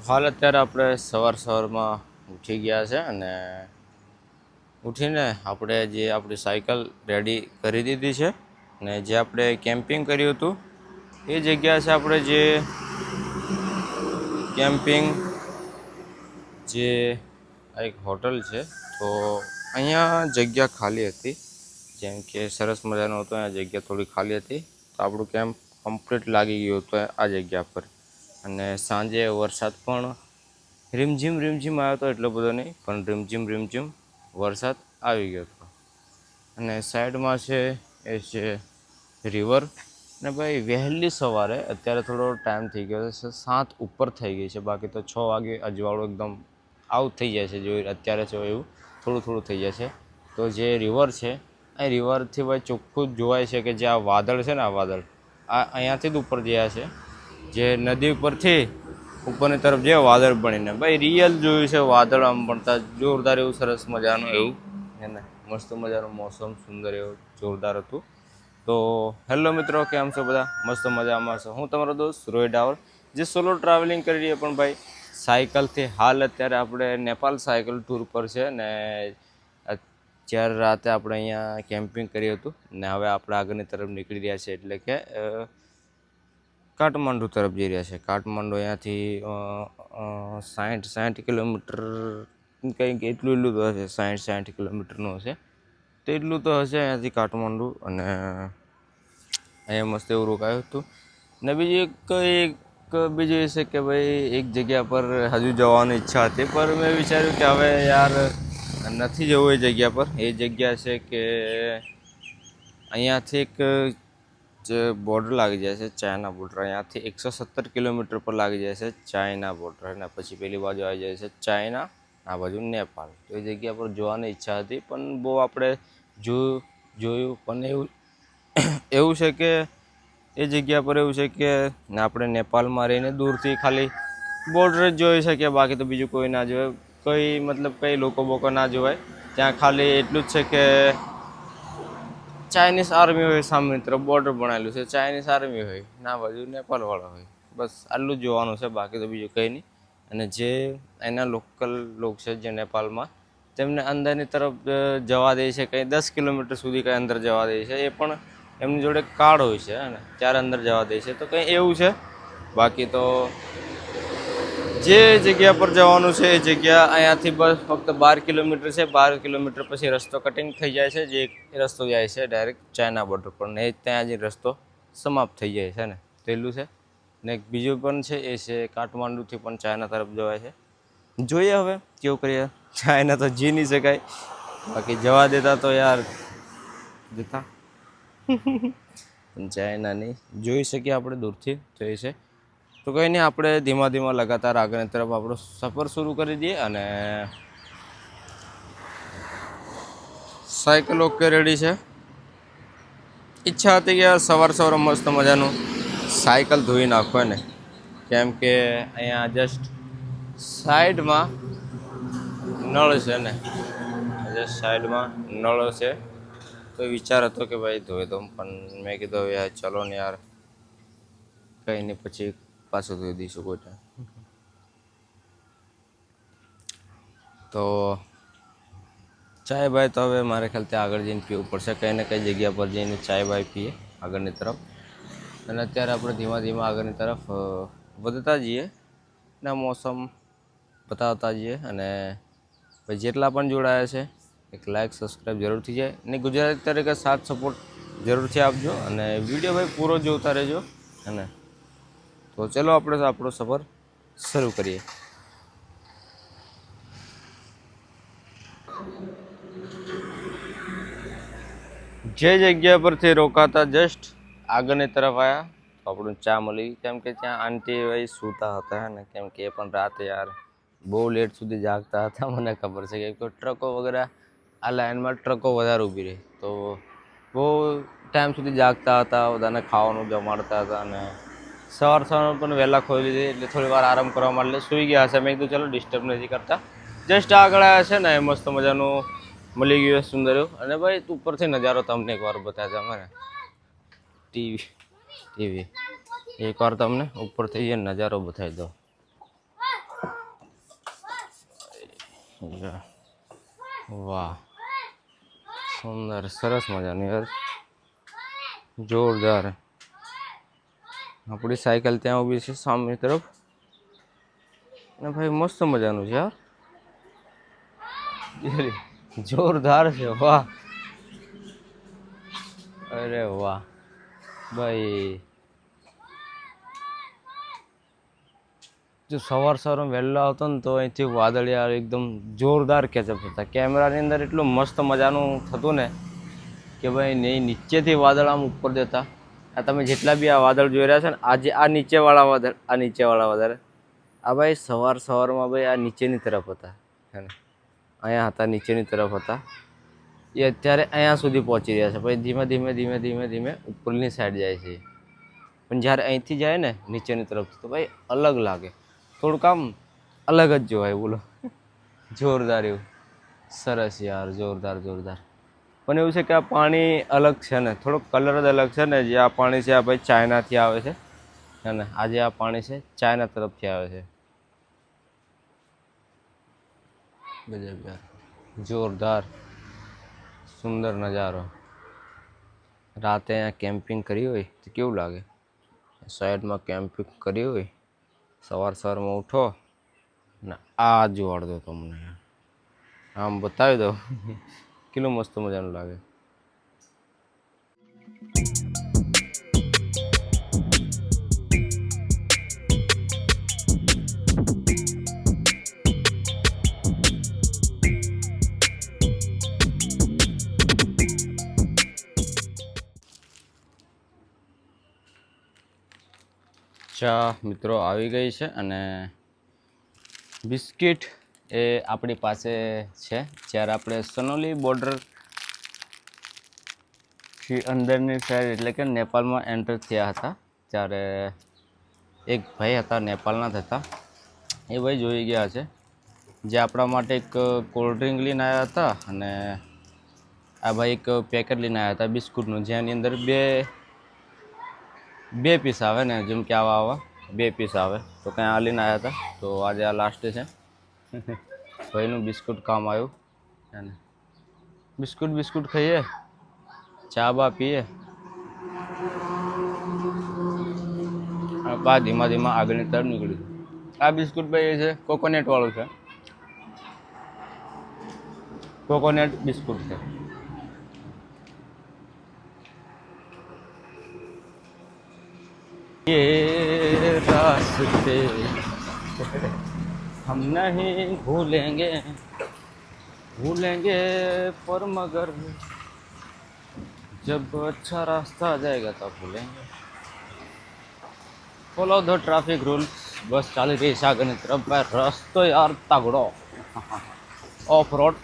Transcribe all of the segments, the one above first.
હાલ અત્યારે આપણે સવારમાં ઉઠી ગયા છે અને ઉઠીને આપણે જે આપણી સાયકલ રેડી કરી દીધી છે અને જે આપણે કેમ્પિંગ કર્યું હતું એ જગ્યા છે આપણે જે કેમ્પિંગ જે એક હોટલ છે તો અહીંયા જગ્યા ખાલી હતી, જેમ કે સરસ મજાનો હતો. અહીંયા જગ્યા થોડી ખાલી હતી તો આપણું કેમ્પ કમ્પ્લીટ લાગી ગયું હતું આ જગ્યા પર. અને સાંજે વરસાદ પણ રીમઝીમ આવ્યો હતો, એટલો બધો નહીં પણ રીમઝીમ વરસાદ આવી ગયો હતો. અને સાઈડમાં છે એ છે રિવર. ને ભાઈ વહેલી સવારે અત્યારે થોડો ટાઈમ થઈ ગયો છે, 7 ઉપર થઈ ગઈ છે, બાકી તો 6 વાગે અજવાળું એકદમ આઉટ થઈ જાય છે. જો અત્યારે છે એવું થોડું થઈ જાય છે. તો જે રિવર છે એ રિવરથી ભાઈ ચોખ્ખું જ જોવાય છે કે જે આ વાદળ છે ને, આ વાદળ આ અહીંયાથી જ ઉપર ગયા છે, જે નદી ઉપરથી ઉપરની તરફ જે વાદળ બનીને ભાઈ રિયલ જોયું છે વાદળ આમ બનતા જોરદાર એવું સરસ મજાનું એવું એને મસ્ત મજાનું મોસમ સુંદર એવું જોરદાર હતું. તો હેલો મિત્રો, કેમ છો બધા? મસ્ત મજામાં છો. હું તમારો દોસ્ત રોહિત ડાવર, જે સોલો ટ્રાવેલિંગ કરી રહીએ પણ ભાઈ સાયકલથી. હાલ અત્યારે આપણે નેપાલ સાયકલ ટૂર પર છે ને જ્યારે રાતે આપણે અહીંયા કેમ્પિંગ કર્યું હતું ને હવે આપણે આગળની તરફ નીકળી રહ્યા છે, એટલે કે કાઠમંડુ તરફ જઈ રહ્યા છે. કાઠમંડુ અહીંયાથી 60 કિલોમીટર કંઈક એટલું તો હશે, 60 કિલોમીટરનું હશે, તો એટલું તો હશે અહીંયાથી કાઠમંડુ. અને અહીંયા મસ્ત એવું રોકાયું હતું. ને બીજું બીજું એ છે કે ભાઈ એક જગ્યા પર હજુ જવાની ઈચ્છા હતી, પણ મેં વિચાર્યું કે હવે યાર નથી જવું એ જગ્યા પર. એ જગ્યા છે કે અહીંયાથી એક જે બોર્ડર લાગી જાય છે, ચાઇના બોર્ડર. અહીંયાથી 170 કિલોમીટર પર લાગી જાય છે ચાઇના બોર્ડર. અને પછી પેલી બાજુ આવી જાય છે ચાઇના, આ બાજુ નેપાલ. તો એ જગ્યા પર જોવાની ઈચ્છા હતી, પણ બહુ આપણે જોયું પણ એવું છે કે એ જગ્યા પર એવું છે કે આપણે નેપાળમાં રહીને દૂરથી ખાલી બોર્ડર જ જોઈ શકીએ, બાકી તો બીજું કોઈ ના જોવાય. કઈ લોકો ના જોવાય. ત્યાં ખાલી એટલું જ છે કે ચાઇનીઝ આર્મી હોય, સામે તરફ બોર્ડર બનાવેલું છે, ચાઇનીઝ આર્મી હોય, ના બાજુ નેપાળવાળા હોય, બસ આટલું જ જોવાનું છે, બાકી તો બીજું કંઈ નહીં. અને જે એના લોકલ લોકો છે જે નેપાળમાં, તેમને અંદરની તરફ જવા દે છે, કંઈ 10 કિલોમીટર સુધી કંઈ અંદર જવા દે છે. એ પણ એમની જોડે કાર્ડ હોય છે અને ત્યારે અંદર જવા દે છે, તો કંઈ એવું છે. બાકી તો જે જગ્યા પર જવાનું છે એ જગ્યા અહીંયાથી બસ ફક્ત 12 કિલોમીટર છે. 12 કિલોમીટર પછી રસ્તો કટિંગ થઈ જાય છે, જે રસ્તો જાય છે ડાયરેક્ટ ચાઇના બોર્ડર પર, ને ત્યાં જ રસ્તો સમાપ્ત થઈ જાય છે ને પેલું છે. ને એક બીજું પણ છે, એ છે કાઠમાંડુથી પણ ચાઇના તરફ જવાય છે. જોઈએ હવે કેવું કરીએ. ચાઇના તો જી નહીં શકાય, બાકી જવા દેતા તો યાર જતા પણ ચાઇના નહીં જોઈ શકીએ આપણે, દૂરથી જોઈએ છે. તો કંઈ નહીં, આપણે ધીમા લગાતાર આગળની તરફ આપણો સફર શરૂ કરી દઈએ. અને સાયકલ ઓકે રેડી છે. ઈચ્છા હતી કે સવાર મસ્ત મજાનું સાયકલ ધોઈ નાખો ને, કેમ કે અહીંયા જસ્ટ સાઈડમાં નળ છે ને, જસ્ટ સાઈડમાં નળ છે. તો વિચાર હતો કે ભાઈ ધોઈ દઉં, પણ મેં કીધું યાર ચલો ને યાર, કંઈ નહીં પછી પાછું ધોઈ દઈશું કોઈ ટાઈમ. તો ચાય બાય તો હવે મારે ખ્યાલથી આગળ જઈને પીવું પડશે, કંઈ ને કંઈ જગ્યા પર જઈને ચાય બાય પીએ આગળની તરફ. અને અત્યારે આપણે ધીમા આગળની તરફ વધતા જઈએ ને મોસમ બતાવતા જઈએ. અને ભાઈ જેટલા પણ જોડાયા છે એક લાઇક સબસ્ક્રાઈબ જરૂરથી જાય ને ગુજરાતી તરીકે સાથ સપોર્ટ જરૂરથી આપજો. અને વિડીયો ભાઈ પૂરો જોતા રહેજો. અને તો ચલો આપણે આપણો સફર શરૂ કરીએ. જે જગ્યા પરથી રોકાતા જસ્ટ આગળની તરફ આવ્યા તો આપણું ચા મળી, કેમ કે ત્યાં આંટી ભાઈ સૂતા હતા ને, કેમ કે એ પણ રાતે યાર બહુ લેટ સુધી જાગતા હતા. મને ખબર છે કે ટ્રકો વગેરે આ લાઇનમાં ટ્રકો વધારે ઊભી રહી, તો બહુ ટાઈમ સુધી જાગતા હતા, બધાને ખાવાનું જમાડતા હતા. અને સવારમાં પણ વહેલા ખોલી દીધી, એટલે થોડી વાર આરામ કરવા માટે સૂઈ ગયા હશે. મેં કીધું ચલો ડિસ્ટર્બ નથી કરતા. જસ્ટ આગળ આવ્યા છે ને મસ્ત મજાનું મળી ગયું સુંદર એવું. અને ભાઈ ઉપરથી નજારો તમને એકવાર બતાવતા મને ટીવી એકવાર તમને ઉપરથી એ નજારો બતાવી દો. વાહ, સુંદર, સરસ મજાની યાર, જોરદાર. આપણી સાયકલ ત્યાં ઊભી છે સામેની તરફ, અને ભાઈ મસ્ત મજાનું છે યાર, જોરદાર છે. વાહ, અરે વાહ ભાઈ. જો સવાર સવારમાં વહેલો આવતો ને તો અહીંથી વાદળિયા એકદમ જોરદાર કેચઅપ થતા. કેમેરાની અંદર એટલું મસ્ત મજાનું થતું ને કે ભાઈ નહીં, નીચેથી વાદળ આમ ઉપર જતા. આ તમે જેટલા બી આ વાદળ જોઈ રહ્યા છો ને, આજે આ નીચેવાળા વાદળ, આ નીચેવાળા વાદળ, આ ભાઈ સવારમાં ભાઈ આ નીચેની તરફ હતા, હે ને, અહીંયા હતા, નીચેની તરફ હતા. એ અત્યારે અહીંયા સુધી પહોંચી રહ્યા છે. પછી ધીમે ધીમે ધીમે ધીમે ધીમે ઉપરની સાઈડ જાય છે. પણ જ્યારે અહીંથી જાય ને નીચેની તરફ તો ભાઈ અલગ લાગે, થોડુંક આમ અલગ જ જોવાય. બોલો, જોરદાર એવું, સરસ યાર, જોરદાર જોરદાર. પણ એવું છે કે આ પાણી અલગ છે ને, થોડોક કલર જ અલગ છે ને. જે આ પાણી છે આ ભાઈ ચાઇનાથી આવે છે, અને આજે આ પાણી છે ચાઇના તરફથી આવે છે. ગજબ યાર, જોરદાર, સુંદર નજારો. રાતે અહીંયા કેમ્પિંગ કરી હોય તો કેવું લાગે? સાઈડમાં કેમ્પિંગ કરી હોય, સવારમાં ઉઠો ને આ જોવાડ દો તમને, આમ બતાવી દો, કેટલું મસ્ત મજાનું લાગે. ચા મિત્રો આવી ગઈ છે, અને બિસ્કિટ એ આપણી પાસે છે. જ્યારે આપણે સનોલી બોર્ડરથી અંદરની સાઈડ એટલે કે નેપાળમાં એન્ટર થયા હતા, ત્યારે એક ભાઈ હતા, નેપાળના જ હતા. એ ભાઈ જોઈ ગયા છે, જે આપણા માટે એક કોલ્ડ ડ્રિંક લઈને આવ્યા હતા, અને આ ભાઈ એક પેકેટ લઈને આવ્યા હતા બિસ્કુટનું, જેની અંદર બે પીસ આવે ને, જેમ કે આવા 2 પીસ આવે. તો કંઈ આ લઈને આવ્યા હતા. તો આજે આ લાસ્ટ છે. ભાઈનું બિસ્કુટ કામ આવ્યું, અને બિસ્કુટ ખાઈએ, ચા બા પીએ, બા ધીમા ધીમા આગળની તરફ નીકળી. આ બિસ્કુટ ભાઈ એ છે કોકોનટ વાળું છે, કોકોનટ બિસ્કુટ છે. ये रास्ते हम नहीं भूलेंगे पर मगर जब अच्छा रास्ता आ जाएगा तब भूलेंगे. Follow the traffic rules. Bus ચાલી રહી છે આગળની તરફ. ભાઈ રસ્તો યાર તગડો, ઓફ રોડ.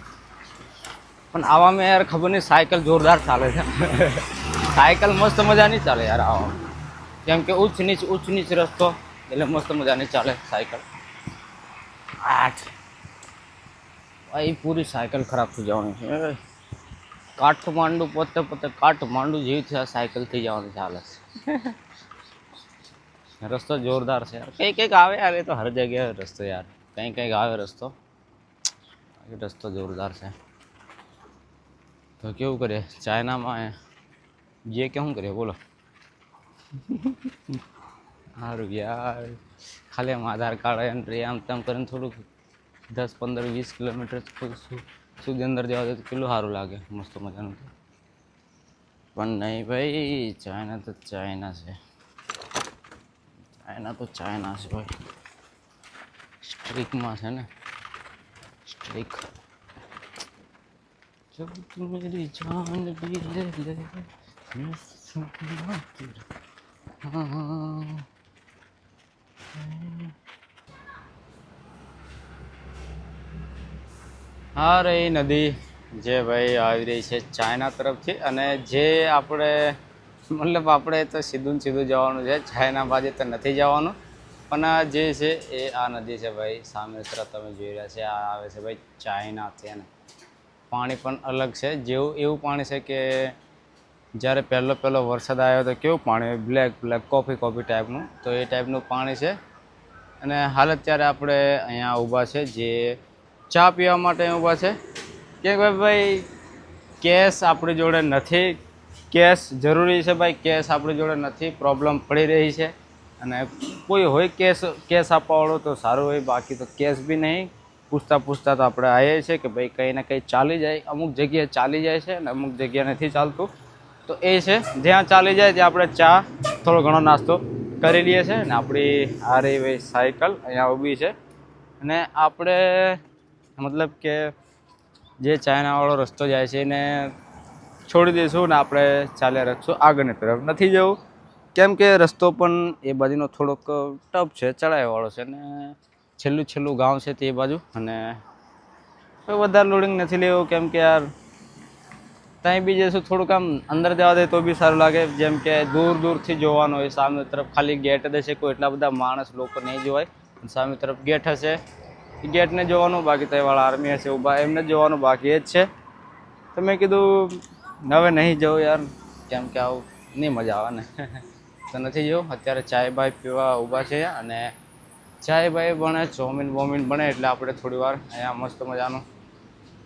પણ આવામાં યાર ખબર નહીં, સાયકલ જોરદાર ચાલે છે. સાયકલ મસ્ત મજાની ચાલે યાર આવામાં, કેમ કે ઊંચ નીચ રસ્તો, એટલે મસ્ત મજાની ચાલે સાયકલ. ભાઈ પૂરી સાયકલ ખરાબ થઈ જવાની છે. કાઠમાંડુ પોતે કાઠમાંડુ જેવી છે આ સાયકલ થઈ જવાની ચાલે છે. રસ્તો જોરદાર છે યાર. કંઈક આવે યાર, એ તો હર જગ્યાએ રસ્તો યાર, કંઈક આવે રસ્તો. રસ્તો જોરદાર છે. તો કેવું કરીએ ચાઇનામાં જે કે શું કરીએ બોલો? સારું યાર, ખાલી આમ આધાર કાર્ડ એન્ટ્રી આમ તેમ કરીને થોડુંક 10, 15, 20 કિલોમીટર સુધી અંદર જવા દે તો કેટલું સારું લાગે, મસ્ત મજાનું. પણ નહીં ભાઈ, ચાઇના તો ચાઇના છે. ચાઇના છે ભાઈ, સ્ટ્રીકમાં છે ને, સ્ટ્રીક. જબ તું મેરી જાન ભી લે લે, હા રે નદી જે ભાઈ આવી રહી છે ચાઇના તરફથી, અને જે આપણે તો સીધું જવાનું છે ચાઇના બાજુ તો નથી જવાનું. પણ આ જે છે એ આ નદી છે ભાઈ, સામે તરફ તમે જોઈ રહ્યા છે, આ આવે છે ભાઈ ચાઇનાથી. ને પાણી પણ અલગ છે, એવું પાણી છે કે જ્યારે પહેલો વરસાદ આવ્યો તો કેવું પાણી બ્લેક કોફી ટાઈપનું, તો એ ટાઈપનું પાણી છે. અને હાલ અત્યારે આપણે અહીંયા ઊભા છે જે ચા પીવા માટે ઊભા છે કે ભાઈ કેશ આપણી જોડે નથી, કેશ જરૂરી છે ભાઈ, કેશ આપણી જોડે નથી, પ્રોબ્લેમ પડી રહી છે અને કોઈ હોય કેશ આપવાવાળો તો સારું હોય, બાકી તો કેશ બી નહીં. પૂછતા તો આપણે આવીએ છીએ કે ભાઈ કંઈ ને કંઈ ચાલી જાય, અમુક જગ્યાએ ચાલી જાય છે અને અમુક જગ્યાએ નથી ચાલતું. તો એ છે જ્યાં ચાલી જાય ત્યાં આપણે ચા થોડો ઘણો નાસ્તો કરી લઈએ છીએ ને આપણી આ રહી ભાઈ સાયકલ અહીંયા ઊભી છે અને આપણે મતલબ કે જે ચાઇનાવાળો રસ્તો જાય છે એને છોડી દઈશું ને આપણે ચાલ્યા રાખશું આગળની તરફ. નથી જવું કેમ કે રસ્તો પણ એ બાજુનો થોડોક ટફ છે, ચડાઈવાળો છે ને છેલ્લું ગામ છે તે બાજુ અને વધારે લોડિંગ નથી લેવું કેમ કે યાર ત્યાં બી જઈશું થોડુંક આમ અંદર જવા દે તો બી સારું લાગે. જેમ કે દૂરથી જોવાનું હોય, સામે તરફ ખાલી ગેટ જ હશે, કોઈ એટલા બધા માણસ લોકો નહીં જોવાય. સામે તરફ ગેટ હશે, ગેટને જોવાનું, બાકી તયવાળા આર્મી હશે ઊભા એમને જોવાનું, બાકી એ જ છે. તો મેં કીધું હવે નહીં જવું યાર કેમ કે આવું નહીં મજા આવે ને તો નથી જવું. અત્યારે ચાય બાય પીવા ઊભા છે અને ચાય બાય બને, ચોમીન બોમીન બને એટલે આપણે થોડી વાર અહીંયા મસ્ત મજાનું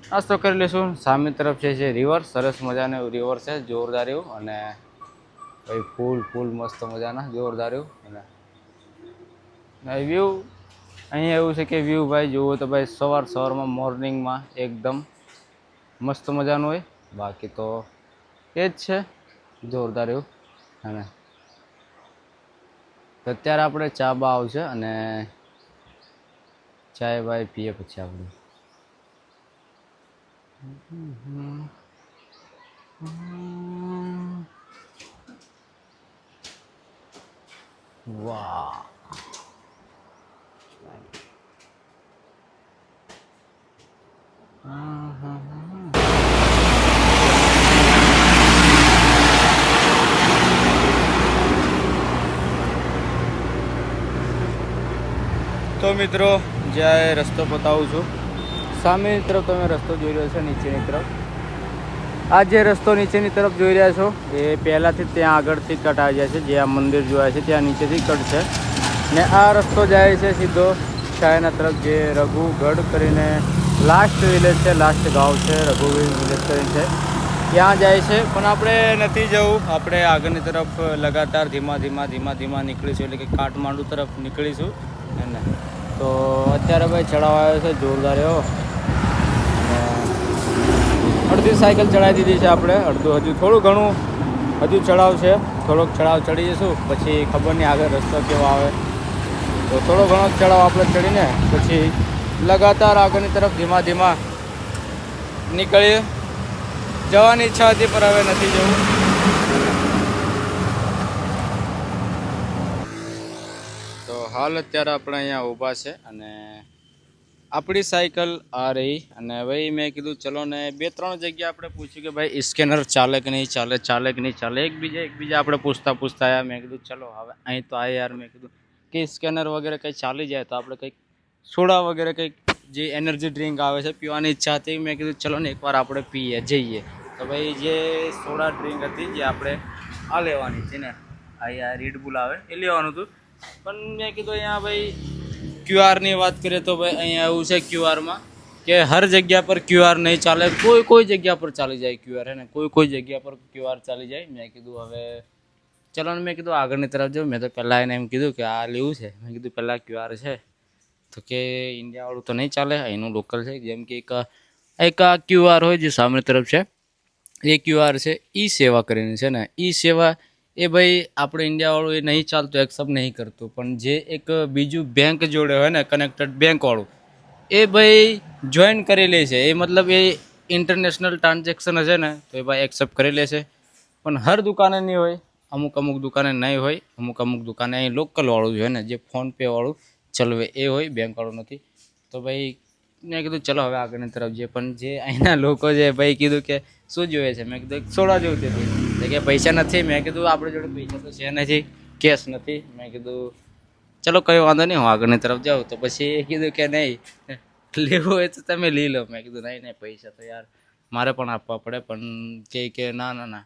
નાસ્તો કરી લઈશું. સામે તરફ છે જે રિવર, સરસ મજાનું રિવર છે, જોરદાર એવું અને ભાઈ ફૂલ મસ્ત મજાના જોરદાર એવું અને વ્યૂ અહીંયા એવું છે કે વ્યૂ ભાઈ જુઓ તો ભાઈ સવારમાં મોર્નિંગમાં એકદમ મસ્ત મજાનું હોય, બાકી તો એ જ છે જોરદાર એવું. અને તો અત્યારે આપણે ચા બા આવશે અને ચાય બાય પીએ પછી આપણે વાહ તો મિત્રો જ્યાં રસ્તો બતાવું છું, સામેની તરફ તમે રસ્તો જોઈ રહ્યો છો, નીચેની તરફ આ જે રસ્તો નીચેની તરફ જોઈ રહ્યા છો એ પહેલાંથી ત્યાં આગળથી કટ આવી જાય છે, જે આ મંદિર જોવાય છે ત્યાં નીચેથી કટ છે ને આ રસ્તો જાય છે સીધો ચાયના તરફ, જે રઘુગઢ કરીને લાસ્ટ વિલેજ છે, લાસ્ટ ગાંવ છે, રઘુવીર વિલેજ કરીને છે ત્યાં જાય છે. પણ આપણે નથી જવું, આપણે આગળની તરફ લગાતાર ધીમા નીકળીશું, એટલે કે કાઠમાંડુ તરફ નીકળીશું. અને તો અત્યારે ભાઈ ચડાવ આવ્યો છે જોરદાર એવો, અડધી સાયકલ ચડાવી દીધી છે આપણે, અડધું હજુ થોડું ઘણું હજુ ચડાવ છે, થોડોક ચડાવ ચડી જઈશું પછી ખબર નહીં આગળ રસ્તો કેવો આવે, તો થોડો ઘણો ચડાવ આપણે ચડીને પછી લગાતાર આગળની તરફ ધીમા નીકળીએ. જવાની ઈચ્છા હતી પણ હવે નથી જવું. તો હાલ અત્યારે આપણે અહીંયા ઊભા છે અને આપણી સાયકલ આ રહી અને ભાઈ મેં કીધું ચલો ને 2-3 જગ્યા આપણે પૂછ્યું કે ભાઈ સ્કેનર ચાલે કે નહીં ચાલે, એકબીજા આપણે પૂછતા આવ્યા. મેં કીધું ચલો હવે અહીં તો આ યાર, મેં કીધું કે સ્કેનર વગેરે કંઈ ચાલી જાય તો આપણે કંઈક સોડા વગેરે કંઈક જે એનર્જી ડ્રિંક આવે છે પીવાની ઈચ્છા હતી. મેં કીધું ચલો ને એકવાર આપણે જઈએ. તો ભાઈ જે સોડા ડ્રિંક હતી જે આપણે આ લેવાની છે ને, આ રેડ બુલ આવે એ લેવાનું હતું. પણ મેં કીધું અહીંયા ભાઈ ક્યુઆરની વાત કરીએ તો ભાઈ અહીંયા એવું છે ક્યુઆરમાં કે હર જગ્યા પર ક્યુઆર નહીં ચાલે, કોઈ જગ્યા પર ચાલી જાય ક્યુઆર, હે ને કોઈ જગ્યા પર ક્યુઆર ચાલી જાય. મેં કીધું હવે ચલો ને, મેં કીધું આગળની તરફ જાઉં. મેં તો પહેલાં એને એમ કીધું કે આ લેવું છે, મેં કીધું પહેલાં ક્યુઆર છે તો કે ઇન્ડિયાવાળું તો નહીં ચાલે, અહીંનું લોકલ છે. જેમ કે એક આ ક્યુઆર હોય જે સામે તરફ છે એ ક્યુઆર છે ઈ સેવા કરીને છે ને, ઈ સેવા એ ભાઈ આપણે ઇન્ડિયાવાળું એ નહીં ચાલતું, એક્સેપ્ટ નહીં કરતું. પણ જે એક બીજું બેંક જોડે હોય ને કનેક્ટેડ બેંકવાળું એ ભાઈ જોઈન કરી લે છે, એ મતલબ એ ઇન્ટરનેશનલ ટ્રાન્ઝેક્શન હશે ને તો એ ભાઈ એક્સેપ્ટ કરી લે છે. પણ હર દુકાને નહીં હોય, અમુક દુકાને નહીં હોય, અમુક દુકાને અહીં લોકલવાળું જ હોય ને, જે ફોનપેવાળું ચલવે એ હોય, બેંકવાળું નથી. તો ભાઈ મેં કીધું ચલો હવે આગળની તરફ જઈએ. પણ જે અહીંના લોકો છે ભાઈ કીધું કે શું જોઈએ છે, મેં કીધું સોડા જોઈતી હતી, કે પૈસા નથી. મેં કીધું આપણી જોડે પૈસા તો છે નથી, કેશ નથી. મેં કીધું ચલો કઈ વાંધો નહીં, હું આગળની તરફ જાઉં. તો પછી એ કીધું કે નહીં લેવું હોય તો તમે લઈ લો. મેં કીધું નહીં પૈસા તો યાર મારે પણ આપવા પડે. પણ કે ના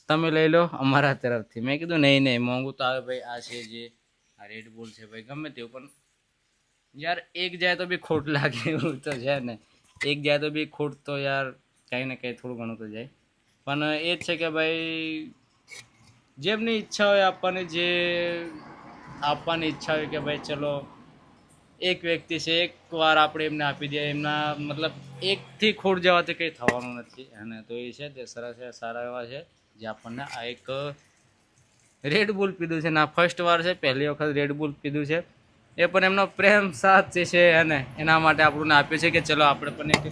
તમે લઈ લો અમારા તરફથી. મેં કીધું નહીં મોંઘું તો આવે ભાઈ, આ છે જે આ રેડ બુલ છે ભાઈ ગમે તેવું, પણ यार एक जाए तो भी खोट लागे એવું તો છે ને, એક જાય તો બી ખોટ તો યાર કંઈ ને કંઈ થોડું ઘણું તો જાય. પણ એ જ છે કે ભાઈ જેમની ઈચ્છા હોય આપવાની, જે આપવાની ઈચ્છા હોય કે ભાઈ ચલો એક વ્યક્તિ છે, એક વાર આપણે એમને આપી દઈએ, એમના મતલબ એકથી ખોટ જવાથી કંઈ થવાનું નથી. અને તો એ છે તે સરસ છે, સારા એવા છે જે આપણને આ એક રેડ બુલ પીધું છે. ના ફર્સ્ટ વાર છે, પહેલી વખત રેડ બુલ પીધું છે. એ પણ એમનો પ્રેમ સાથ જે છે અને એના માટે આપણને આપ્યું છે કે ચલો આપણે પણ એક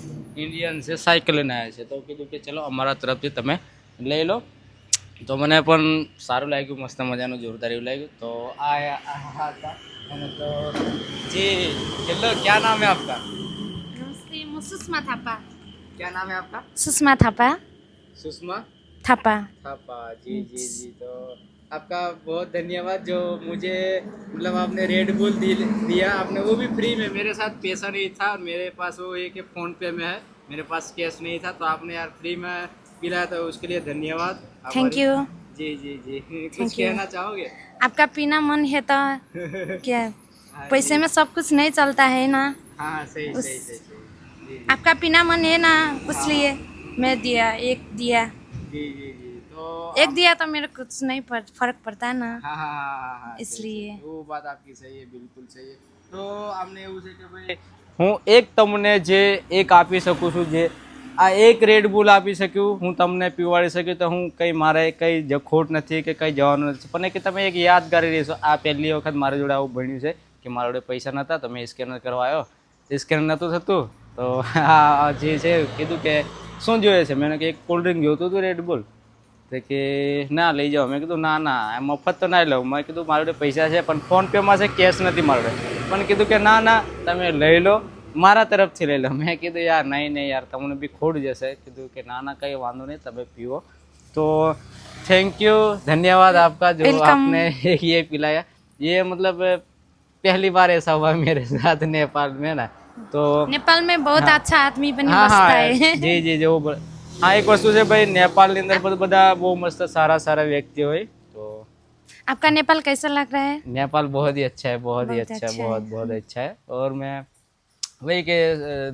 ઇન્ડિયન છે સાયકલ લઈને આવ્યા છે, તો કીધું કે ચલો અમારા તરફથી તમે લઈ લો. તો મને પણ સારું લાગ્યું, મસ્ત મજાનું જોરદાર એવું લાગ્યું. તો આ હતા અને તો જી હેલો, क्या नाम है आपका? नमस्ते, मैं सुषमा थापा. क्या नाम है आपका? सुषमा थापा. सुषमा थापा. थापा जी जी जी. तो आपका बहुत धन्यवाद जो मुझे मतलब आपने रेड बुल दिया आपने, वो भी फ्री में. मेरे साथ पैसा नहीं था, मेरे पास वो एक फ़ोन पे में है, मेरे पास कैश नहीं था, तो आपने यार फ्री में पिलाया, तो उसके लिए धन्यवाद. Thank you. जी जी जी. कुछ Thank you. कहना चाहोगे? आपका पीना मन है तो क्या, हाँ पैसे जी. में सब कुछ नहीं चलता है ना. हाँ सही उस- सही सही सही. जी जी आपका पीना मन है ना, इसलिए मैं दिया, एक दिया. जी जी जी. तो एक दिया तो मेरे कुछ नहीं फर्क पड़ता है ना. हाँ हाँ हाँ हाँ इसलिए. वो बात आपकी सही है, बिल्कुल सही है. તો આમને એવું છે કે ભાઈ હું એક તમને જે એક આપી શકું છું, જે આ એક રેડ બુલ આપી શક્યું, હું તમને પીવાડી શક્યું, તો હું કંઈ મારે કંઈ ખોટ નથી કે કંઈ જવાનું નથી. પણ કે તમે એક યાદગારી રહેશો. આ પહેલી વખત મારી જોડે આવું બન્યું છે કે મારા જોડે પૈસા નહોતા, તો મેં સ્કેનર કરવા આવ્યો, સ્કેનર નહોતું થતું, તો આ જે છે કીધું કે શું જોઈએ છે, મેં કે એક કોલ્ડ ડ્રિંક જોતું હતું રેડ બુલ, તો કે ના લઈ જાઓ. મેં કીધું ના ના મફત તો ના લઉં. મેં કીધું મારા જોડે પૈસા છે પણ ફોન પેમાં છે, કેશ નથી મારા જોડે. પણ કીધું કે ના ના તમે લઈ લો, મારા તરફથી લઈ લો. મેં કીધું યાર નહીં નહીં યાર, તમને બી ખોટ જશે. કીધું કે ના ના કંઈ વાંધો નહીં, તમે પીવો. તો थैंक यू, धन्यवाद आपका जो Welcome. आपने ये पिलाया. ये मतलब पहली बार ऐसा हुआ मेरे साथ नेपाल में ना. तो नेपाल में बहुत हाँ. अच्छा आदमी बनी હા बसता હા है. જી જી જી. હા એક વસ્તુ છે ભાઈ, નેપાળની અંદર બધા બહુ મસ્ત સારા સારા વ્યક્તિ હોય. તો आपका नेपाल कैसा लग रहा है? नेपाल बहुत ही अच्छा है, बहुत ही बहुत अच्छा है, अच्छा बहुत है. बहुत अच्छा है. और मैं वही के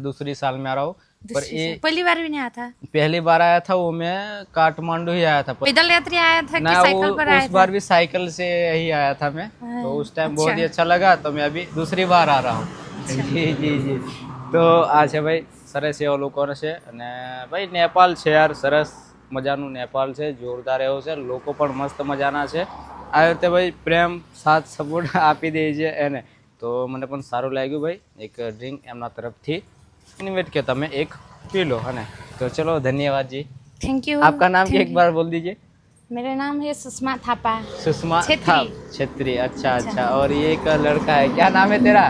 दूसरी साल में आ रहा हूँ. पर दूसरी ये से- पहली बार भी नहीं आया था. पहली बार आया था, वो मैं काठमांडू ही आया था. पैदल यात्री आया था कि ना साइकिल पर आया उस था? बार भी साइकिल से ही आया था मैं. हाँ, तो उस टाइम अच्छा. बहुत ही अच्छा लगा, तो मैं अभी दूसरी बार आ रहा हूँ. જી જી જી. તો આ છે ભાઈ, સરસ એવા લોકોને છે. અને ભાઈ નેપાળ છે યાર, સરસ મજાનું નેપાળ છે, જોરદાર એવું છે, લોકો પણ મસ્ત મજાના છે. આ રીતે ભાઈ પ્રેમ સાથ સપોર્ટ આપી દે છે એને, તો મને પણ સારું લાગ્યું ભાઈ. એક ડ્રિંક એમના તરફથી ઇન્વાઇટ કે તમે એક पी लो है ना. तो चलो धन्यवाद जी. Thank you. आपका नाम एक बार बोल दीजिए. मेरा नाम है सुषमा थापा. सुषमा छेत्री. छेत्री. अच्छा अच्छा. और ये एक लड़का है, क्या नाम है तेरा?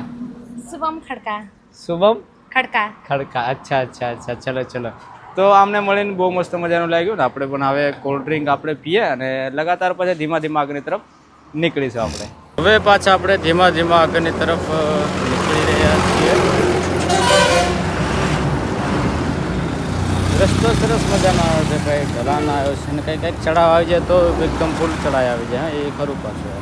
शुभम खड़का. शुभम खड़का. ખડકા. અચ્છા અચ્છા અચ્છા. ચલો ચલો. તો આમને મળીને બહુ મસ્ત મજાનું લાગ્યું ને. આપણે પણ હવે કોલ્ડ ડ્રિંક આપણે પીએ અને લગાતાર પછી ધીમા ધીમા આગળની તરફ નીકળીશું આપણે. હવે પાછા આપણે ધીમા ધીમા આગળની તરફ નીકળી રહ્યા છીએ. રસ્તો સરસ મજાનો આવ્યો છે ભાઈ, ઢલાન આવ્યો છે અને કંઈક કંઈક ચડાવ આવી જાય તો એકદમ ફૂલ ચડાઈ આવી જાય. એ ખરું પાછું.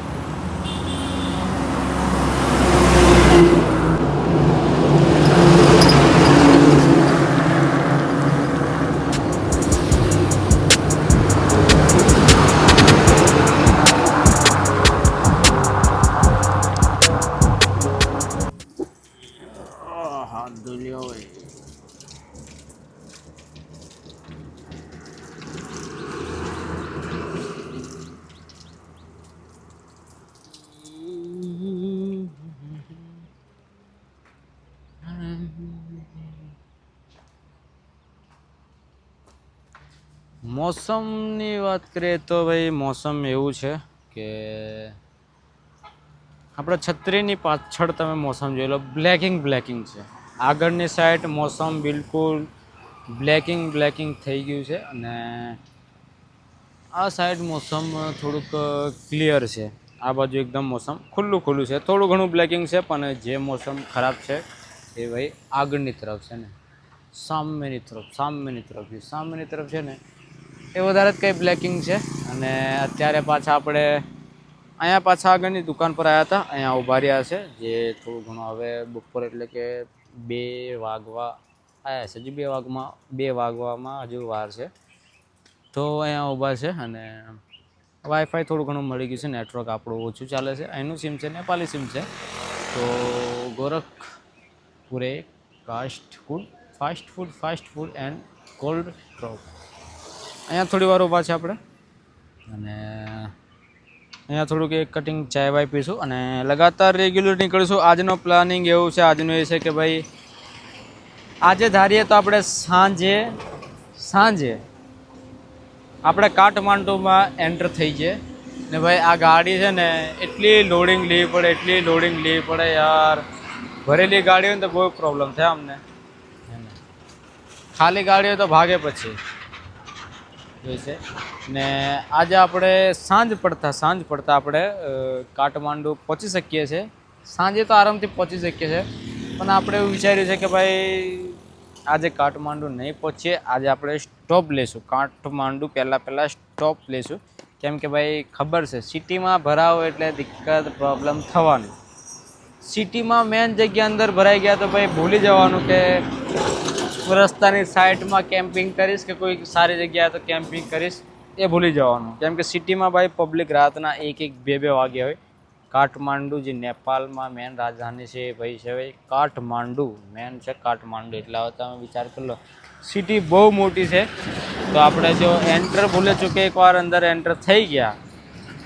હાથ ધોલ્યો હોય. મોસમની વાત કરીએ તો ભાઈ મોસમ એવું છે કે આપણે છત્રીની પાછળ તમે મોસમ જોઈ લો, બ્લેકિંગ બ્લેકિંગ છે. આગળની સાઈડ મોસમ બિલકુલ બ્લેકિંગ થઈ ગયું છે અને આ સાઈડ મોસમ થોડુંક ક્લિયર છે. આ બાજુ એકદમ મોસમ ખુલ્લું છે, થોડું ઘણું બ્લેકિંગ છે. પણ જે મોસમ ખરાબ છે એ ભાઈ આગળની તરફ છે ને, સામેની તરફ છે ને, એ વધારે જ કંઈ બ્લેકિંગ છે. અને અત્યારે પાછા આપણે અહીંયા પાછા આગળની દુકાન પર આવ્યા હતા, અહીંયા ઊભા રહ્યા છે, જે થોડું ઘણું હવે બપોર એટલે કે 2 વાગવા આવ્યા છે, હજી 2 વાગવામાં હજુ વાર છે, તો અહીંયા ઊભા છે અને વાઈફાઈ થોડું ઘણું મળી ગયું છે, નેટવર્ક આપણું ઓછું ચાલે છે. અહીંનું સિમ છે, નેપાળી સિમ છે. તો ગોરખપુરે fast food and cold stop, અહીંયા થોડી વાર ઊભા છે આપણે અને અહીંયા થોડુંક એક કટિંગ ચાય વાય પીશું અને લગાતાર રેગ્યુલર નીકળીશું. આજનો પ્લાનિંગ એવું છે, આજનું એ છે કે ભાઈ આજે ધારીએ તો આપણે સાંજે આપણે કાઠમાંડુમાં એન્ટર થઈ જઈએ ને ભાઈ આ ગાડી છે ને એટલી લોડિંગ લેવી પડે યાર. ભરેલી ગાડી હોય ને તો બહુ પ્રોબ્લેમ થાય અમને, ખાલી ગાડી હોય તો ભાગે પછી હોય છે. ને આજે આપણે સાંજ પડતા આપણે કાઠમાંડુ પહોંચી શકીએ છીએ. સાંજે તો આરામથી પહોંચી શકીએ છીએ, પણ આપણે એવું વિચાર્યું છે કે ભાઈ આજે કાઠમાંડુ નહીં પહોંચીએ, આજે આપણે સ્ટોપ લઈશું. કાઠમાંડુ પહેલાં સ્ટોપ લઈશું, કેમ કે ભાઈ ખબર છે સિટીમાં ભરાવો એટલે દિક્કત પ્રોબ્લેમ થવાનું. સિટીમાં મેન જગ્યા અંદર ભરાઈ ગયા તો ભાઈ ભૂલી જવાનું કે રસ્તાની સાઈડમાં કેમ્પિંગ કરીશ કે કોઈ સારી જગ્યાએ તો કેમ્પિંગ કરીશ, એ ભૂલી જવાનું. કેમ કે સિટીમાં ભાઈ પબ્લિક રાતના 1-2 વાગ્યા હોય. કાઠમાંડુ જે નેપાળમાં મેન રાજધાની છે ભાઈ છે ભાઈ કાઠમાંડુ, મેન છે કાઠમાંડુ. એટલે હવે તમે વિચાર કરી લો, સિટી બહુ મોટી છે. તો આપણે જો ભૂલે ચૂકે એકવાર અંદર એન્ટર થઈ ગયા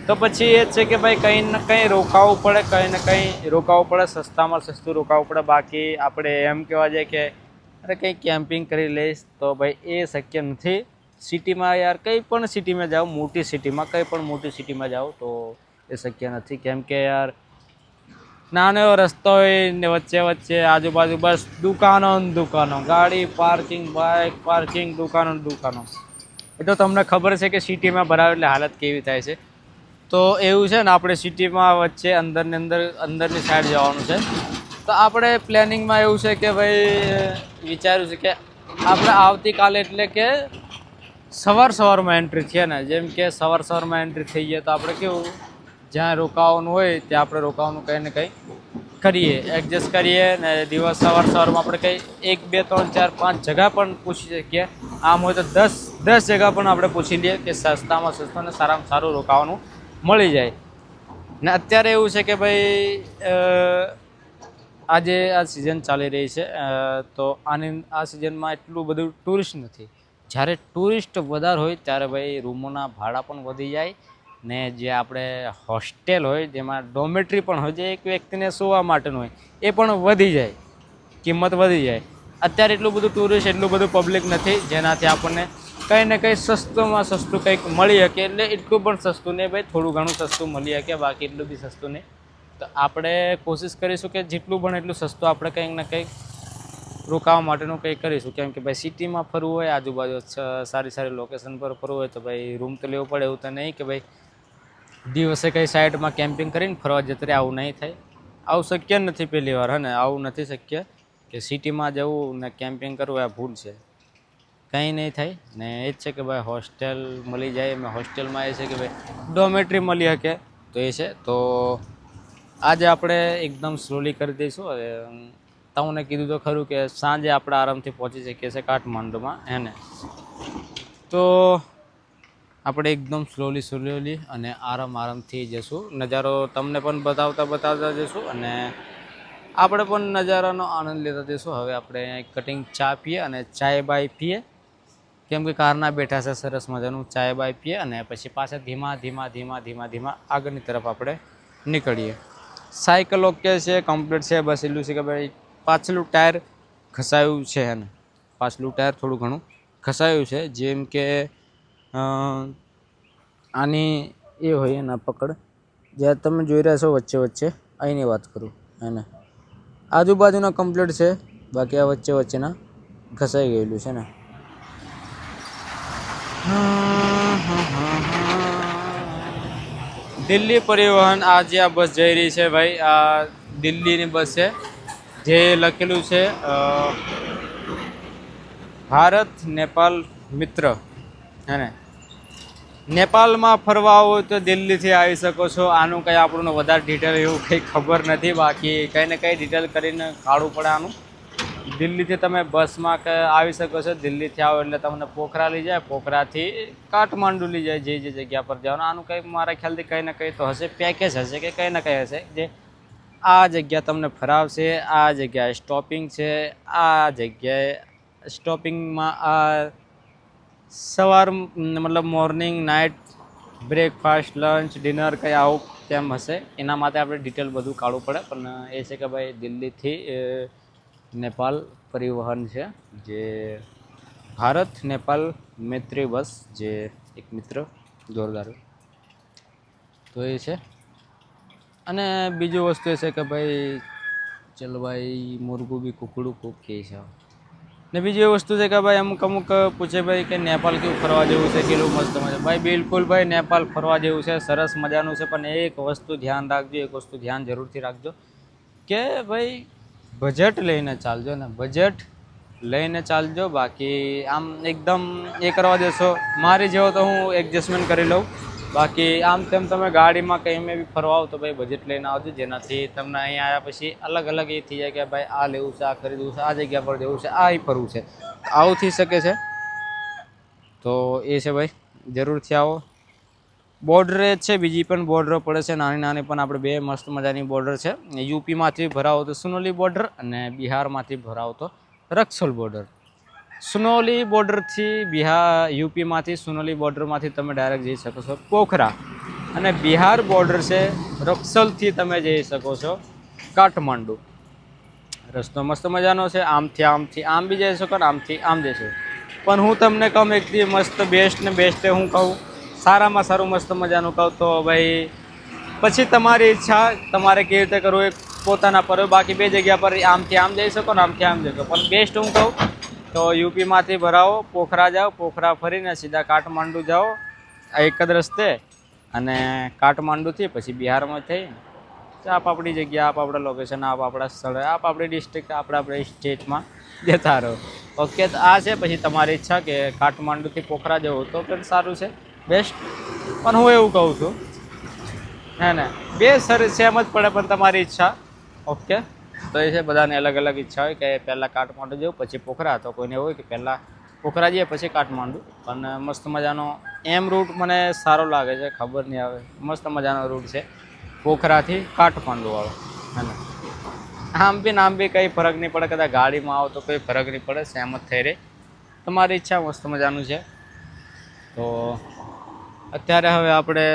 તો પછી એ જ છે કે ભાઈ કંઈ ને કંઈ રોકાવું પડે, સસ્તામાં સસ્તું રોકાવું પડે. બાકી આપણે એમ કહેવા જાય કે અરે કંઈ કેમ્પિંગ કરી લઈશ તો ભાઈ એ શક્ય નથી. સિટીમાં યાર કંઈ પણ સિટીમાં જાઓ, મોટી સિટીમાં જાઓ તો એ શક્ય નથી. કેમ કે યાર નાનો એવો રસ્તો હોય ને વચ્ચે આજુબાજુ બસ દુકાનો, ગાડી પાર્કિંગ, બાઇક પાર્કિંગ, દુકાનો. એ તો તમને ખબર છે કે સિટીમાં ભરાવે એટલે હાલત કેવી થાય છે. તો એવું છે ને, આપણે સિટીમાં વચ્ચે અંદરની સાઈડ જવાનું છે. તો આપણે પ્લાનિંગમાં એવું છે કે ભાઈ વિચાર્યું છે કે આપણે આવતીકાલે એટલે કે સવારમાં એન્ટ્રી થઈએ ને, જેમ કે સવારમાં એન્ટ્રી થઈ જાય તો આપણે કેવું જ્યાં રોકાવાનું હોય ત્યાં આપણે રોકાવાનું કંઈ ને કંઈ કરીએ, એડજસ્ટ કરીએ ને દિવસ સવારમાં આપણે કંઈ 1, 2, 3, 4, 5 જગ્યા પણ પૂછી શકીએ. આમ હોય તો 10 જગ્યા પણ આપણે પૂછી લઈએ કે સસ્તામાં સસ્તું અને સારામાં સારું રોકાવાનું મળી જાય. ને અત્યારે એવું છે કે ભાઈ આજે આ સિઝન ચાલી રહી છે, તો આ સિઝનમાં એટલું બધું ટુરિસ્ટ નથી. જ્યારે ટુરિસ્ટ વધારે હોય ત્યારે ભાઈ રૂમોના ભાડા પણ વધી જાય ને જે આપણે હોસ્ટેલ હોય જેમાં ડોમેટ્રી પણ હોય, જે એક વ્યક્તિને સૂવા માટેનું હોય, એ પણ વધી જાય, કિંમત વધી જાય. અત્યારે એટલું બધું ટુરિસ્ટ, એટલું બધું પબ્લિક નથી, જેનાથી આપણને કંઈ ને કંઈ સસ્તુંમાં સસ્તું કંઈક મળી શકે. એટલે એટલું પણ સસ્તું નહીં ભાઈ, થોડું ઘણું સસ્તું મળી શકે, બાકી એટલું બી સસ્તું નહીં. તો આપણે કોશિશ કરીશું કે જેટલું બને એટલું સસ્તું આપણે કંઈક ને કંઈક રોકાવા માટેનું કંઈક કરીશું. કેમ કે ભાઈ સિટીમાં ફરવું હોય, આજુબાજુ સારી લોકેશન પર ફરવું હોય તો ભાઈ રૂમ તો લેવું પડે. એવું તો નહીં કે ભાઈ દિવસે કંઈ સાઈડમાં કેમ્પિંગ કરીને ફરવા જતું રહે, આવું નહીં થાય. આવું શક્ય નથી પહેલી વાર, ને આવું નથી શક્ય કે સિટીમાં જવું ને કેમ્પિંગ કરવું, આ ભૂલ છે, કંઈ નહીં થાય. ને એ જ છે કે ભાઈ હોસ્ટેલ મળી જાય. મેં હોસ્ટેલમાં એ છે કે ભાઈ ડોમેટ્રી મળી શકે, તો એ છે. તો આજે આપણે એકદમ સ્લોલી કરી દઈશું. હવે તમને કીધું તો ખરું કે સાંજે આપણે આરામથી પહોંચી શકીએ છીએ કાઠમાંડુમાં, ને તો આપણે એકદમ સ્લોલી અને આરામથી જઈશું. નજારો તમને પણ બતાવતા જઈશું અને આપણે પણ નજારાનો આનંદ લેતા જઈશું. હવે આપણે કટિંગ ચા પીએ અને ચાય બાય પીએ, કેમ કે કારના બેઠા છે, સરસ મજાનું ચાય બાય પીએ અને પછી પાછા ધીમા આગળની તરફ આપણે નીકળીએ. સાયકલ ઓકે છે, કમ્પ્લીટ છે. બસ એટલું છે કે ભાઈ પાછલું ટાયર ઘસાયું છે, ને પાછલું ટાયર થોડું ઘણું ઘસાયું છે. જેમ કે આની એ હોય એના પકડ, જ્યાં તમે જોઈ રહ્યા છો વચ્ચે અહીંની વાત કરું, એને આજુબાજુના કમ્પ્લીટ છે, બાકી આ વચ્ચેના ઘસાઈ ગયેલું છે ને. દિલ્હી પરિવહન આજે આ બસ જઈ રહી છે ભાઈ, આ દિલ્હીની બસ છે, જે લખેલું છે ભારત નેપાળ મિત્ર, હે ને નેપાળમાં ફરવા આવો હોય તો દિલ્હીથી આવી શકો છો. આનું કંઈ આપણને વધારે ડિટેલ એવું કંઈ ખબર નથી, બાકી કંઈ ને કંઈ ડિટેલ કરીને કાઢવું પડે આનું. દિલ્હીથી તમે બસમાં કે આવી શકો છો. દિલ્હીથી આવો એટલે તમને પોખરા લઈ જાય, પોખરાથી કાઠમાંડુ લઈ જાય, જે જગ્યા પર જવાનું. આનું કંઈ મારા ખ્યાલથી કંઈ ને કંઈ તો હશે, પેકેજ હશે કે કંઈ ને કંઈ હશે જે આ જગ્યા તમને ફરાવશે. આ જગ્યાએ સ્ટોપિંગ છે, આ જગ્યાએ સ્ટોપિંગમાં આ સવાર મતલબ morning, night, breakfast, lunch, dinner કંઈ આવું તેમ હશે. એના માટે આપણે ડિટેલ બધું કાઢવું પડે. પણ એ છે કે ભાઈ દિલ્હીથી નેપાળ પરિવહન છે, જે ભારત નેપાળ મૈત્રી બસ, જે એક મિત્ર જોરદાર તો એ છે. અને બીજું વસ્તુ એ છે કે ભાઈ ચલો ભાઈ મુર્ગું બી કુકડું ખૂબ કહે છે. ને બીજી એ વસ્તુ છે કે ભાઈ અમુક પૂછે ભાઈ કે નેપાળ કેવું ફરવા જેવું છે, કેટલું મસ્ત મજા. ભાઈ બિલકુલ ભાઈ નેપાળ ફરવા જેવું છે, સરસ મજાનું છે. પણ એક વસ્તુ ધ્યાન રાખજો, એક વસ્તુ ધ્યાન જરૂરથી રાખજો કે ભાઈ બજેટ લઈને ચાલજો ને, બજેટ લઈને ચાલજો. બાકી આમ એકદમ એ કરવા દેશો મારી જેવો તો હું એડજસ્ટમેન્ટ કરી લઉં. બાકી આમ તેમ તમે ગાડીમાં કંઈ મેં બી ફરવા આવો તો ભાઈ બજેટ લઈને આવજો, જેનાથી તમને અહીંયા આવ્યા પછી અલગ અલગ એ થઈ જાય કે ભાઈ આ લેવું છે, આ ખરીદવું છે, આ જગ્યા પર જવું છે, આ ફરવું છે, આવું થઈ શકે છે. તો એ છે ભાઈ, જરૂરથી આવો. બોર્ડર જ છે, બીજી પણ બોર્ડરો પડે છે નાની નાની, પણ આપણે બે મસ્ત મજાની બોર્ડર છે. યુપીમાંથી ભરાવો તો સુનોલી બોર્ડર, અને બિહારમાંથી ભરાવો તો રક્સોલ બોર્ડર. સુનોલી બોર્ડરથી યુપીમાંથી સુનોલી બોર્ડરમાંથી તમે ડાયરેક્ટ જઈ શકો છો પોખરા, અને બિહાર બોર્ડર છે રક્સોલથી તમે જઈ શકો છો કાઠમાંડુ. રસ્તો મસ્ત મજાનો છે, આમથી આમ બી જઈ શકો ને આમથી આમ જઈ શકો. પણ હું તમને કહું એકથી મસ્ત બેસ્ટ ને બેસ્ટ હું કહું, સારામાં સારું મસ્ત મજાનું કહું તો ભાઈ પછી તમારી ઈચ્છા, તમારે કેવી રીતે કરવું એ પોતાના પર. બાકી બે જગ્યા પર આમથી આમ જઈ શકો ને આમથી આમ જઈ શકો. પણ બેસ્ટ હું કહું તો યુપીમાંથી ભરાવો, પોખરા જાઓ, પોખરા ફરીને સીધા કાઠમાંડુ જાઓ એક જ રસ્તે, અને કાઠમાંડુથી પછી બિહારમાં થઈ આપ આપણી જગ્યા, આપ આપણા લોકેશન, આપ આપણા સ્થળે, આપ આપણી ડિસ્ટ્રિક્ટ, આપણી સ્ટેટમાં જતા રહો. ઓકે, તો આ છે. પછી તમારી ઈચ્છા કે કાઠમાંડુથી પોખરા જવું તો પણ સારું છે, બેસ્ટ. પણ હું એવું કહું છું હે ને, બે સર સેમ જ પડે, પણ તમારી ઈચ્છા. ઓકે, તો એ છે, બધાને અલગ અલગ ઈચ્છા હોય કે પહેલાં કાઠમાંડુ જવું પછી પોખરા, તો કોઈને હોય કે પહેલાં પોખરા જઈએ પછી કાઠમાંડુ. પણ મસ્ત મજાનો એમ રૂટ મને સારો લાગે છે, ખબર નહીં આવે, મસ્ત મજાનો રૂટ છે પોખરાથી કાઠમાંડુ વાળો. અને આમ બી કંઈ ફરક નહીં પડે, કદાચ ગાડીમાં આવો તો કોઈ ફરક નહીં પડે, સેમ જ થઈ રહે. તમારી ઈચ્છા, મસ્ત મજાનું છે. તો અત્યારે હવે આપણે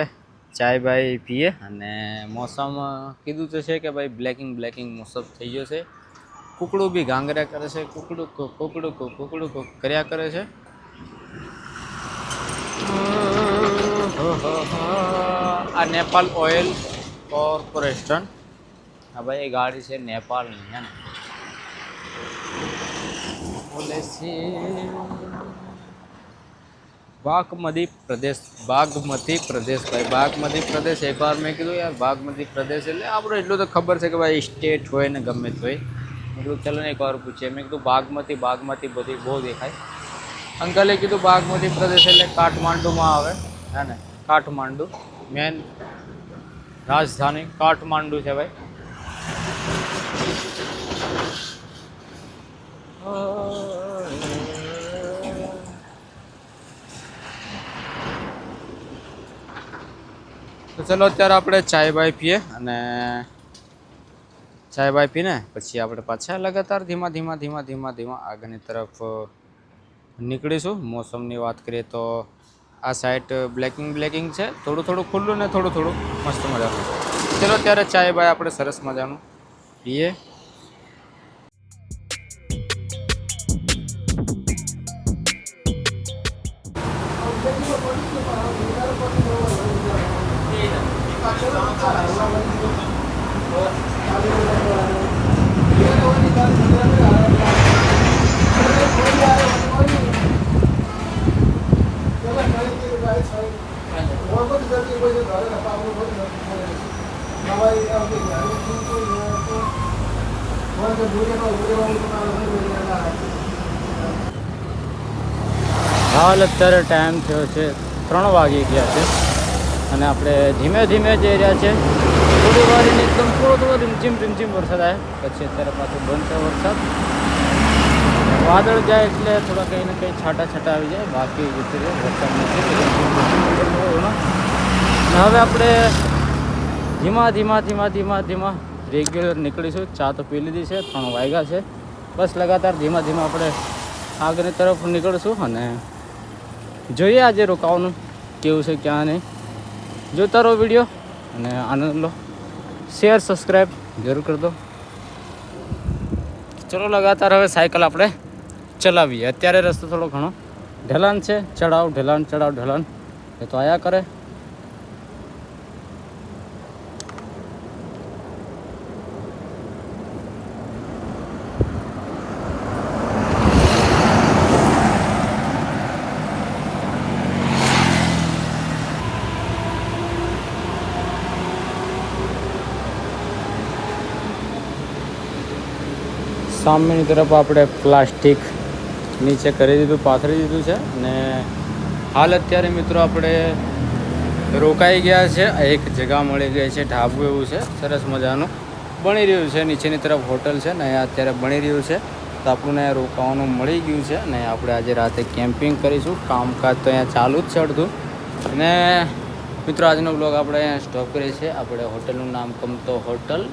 ચાય બાય પીએ, અને મોસમ કીધું તો છે કે ભાઈ બ્લેકિંગ મોસમ થઈ ગયો છે. કુકડું બી ગાંગર્યા કરે છે, કુકડું કર્યા કરે છે. આ નેપાળ ઓઇલ કોર્પોરેશન, હા ભાઈ એ ગાડી છે નેપાળની, હે ને બોલે છે બાગમતી પ્રદેશ ભાઈ, બાગમતી પ્રદેશ. એકવાર મેં કીધું યાર બાગમતી પ્રદેશ એટલે આપણે એટલું તો ખબર છે કે ભાઈ સ્ટેટ હોય ને ગમે તે હોય. મેં કીધું ચલો ને એકવાર પૂછીએ. મેં કીધું બાગમતી બધી બહુ દેખાય. અંકલે કીધું બાગમતી પ્રદેશ એટલે કાઠમાંડુમાં આવે, હે ને કાઠમાંડુ મેન રાજધાની કાઠમાંડુ છે ભાઈ. તો ચલો અત્યારે આપણે ચાય બાય પીએ, અને ચાય બાય પીને પછી આપણે પાછા લગાતાર ધીમા આગળની તરફ નીકળીશું. મોસમની વાત કરીએ તો આ સાઈડ બ્લેકિંગ છે, થોડું ખુલ્લું ને થોડું મસ્ત મજાનું. ચલો અત્યારે ચાય બાય આપણે સરસ મજાનું પીએ. હાલ અત્યારે ટાઈમ થયો છે 3 વાગી ગયા છે અને આપણે ધીમે ધીમે જઈ રહ્યા છે. થોડી વાર એકદમ થોડો રીમઝીમ વરસાદ આવે, પછી અત્યારે પાછો બંધ છે વરસાદ. વાદળ જાય એટલે થોડા કંઈ ને કંઈ છાંટા આવી જાય, બાકી જતી રહે વરસાદ નથી. હવે આપણે ધીમા રેગ્યુલર નીકળીશું. ચા તો પી લીધી છે, 3 વાગ્યા છે. બસ લગાતાર ધીમા આપણે આગળની તરફ નીકળશું અને જોઈએ આજે રોકાવાનું કેવું છે ક્યાં નહીં. જોતા રહો વિડીયો અને આનંદ લો. શેર સબસ્ક્રાઈબ જરૂર કરી દો. ચલો લગાતાર હવે સાયકલ આપણે ચલાવીએ. અત્યારે રસ્તો થોડો ઘણો ઢલાન છે, ચડાવ ઢલાન એ તો આયા કરે. સામેની તરફ આપણે પ્લાસ્ટિક નીચે કરી દીધું, પાથરી દીધું છે અને હાલ અત્યારે મિત્રો આપણે રોકાઈ ગયા છે. એક જગ્યા મળી ગઈ છે, ઢાબુ એવું છે, સરસ મજાનું બની રહ્યું છે. નીચેની તરફ હોટલ છે ને અહીંયા અત્યારે બની રહ્યું છે, તો આપણને રોકાવાનું મળી ગયું છે. અને આપણે આજે રાતે કેમ્પિંગ કરીશું. કામકાજ તો અહીંયા ચાલુ જ છે અડધું. અને મિત્રો આજનો બ્લોગ આપણે અહીંયા સ્ટોપ કરીએ છીએ. આપણે હોટલનું નામ કમતો હોટલ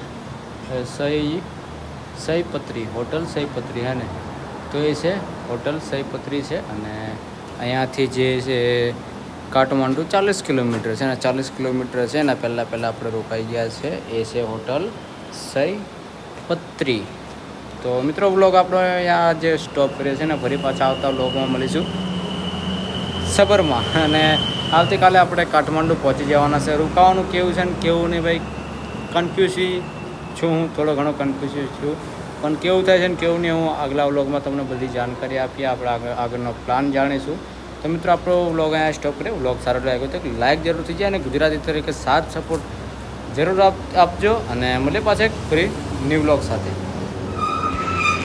સઈપત્રી, હોટલ સઈપત્રી હે ને, તો એ છે હોટલ સઈપત્રી છે. અને અહીંયાથી જે છે કાઠમાંડુ 40 કિલોમીટર છે ને, 40 કિલોમીટર છે એના પહેલાં આપણે રોકાઈ ગયા છે. એ છે હોટલ સઈપત્રી. તો મિત્રો બ્લોગ આપણો અહીંયા જે સ્ટોપ કરીએ છીએ ને, ફરી પાછા આવતા બ્લોગમાં મળીશું સબરમાં. અને આવતીકાલે આપણે કાઠમાંડુ પહોંચી જવાના છે. રોકાવાનું કેવું છે ને કેવું નહીં ભાઈ, કન્ફ્યુઝ છું હું, થોડો ઘણો કન્ફ્યુઝ છું, પણ કેવું થાય છે ને કેવું નહીં હું આગલા વ્લોગમાં તમને બધી જાણકારી આપીએ. આપણે આગળનો પ્લાન જાણીશું. તો મિત્રો આપણો વ્લોગ અહીંયા સ્ટોપ કરીએ. વ્લોગ સારો લાગ્યો તો લાઇક જરૂર થઈ જાય અને ગુજરાતી તરીકે સાથ સપોર્ટ જરૂર આપજો. અને મળીએ પાછા એક ફરી ન્યૂ વ્લોગ સાથે.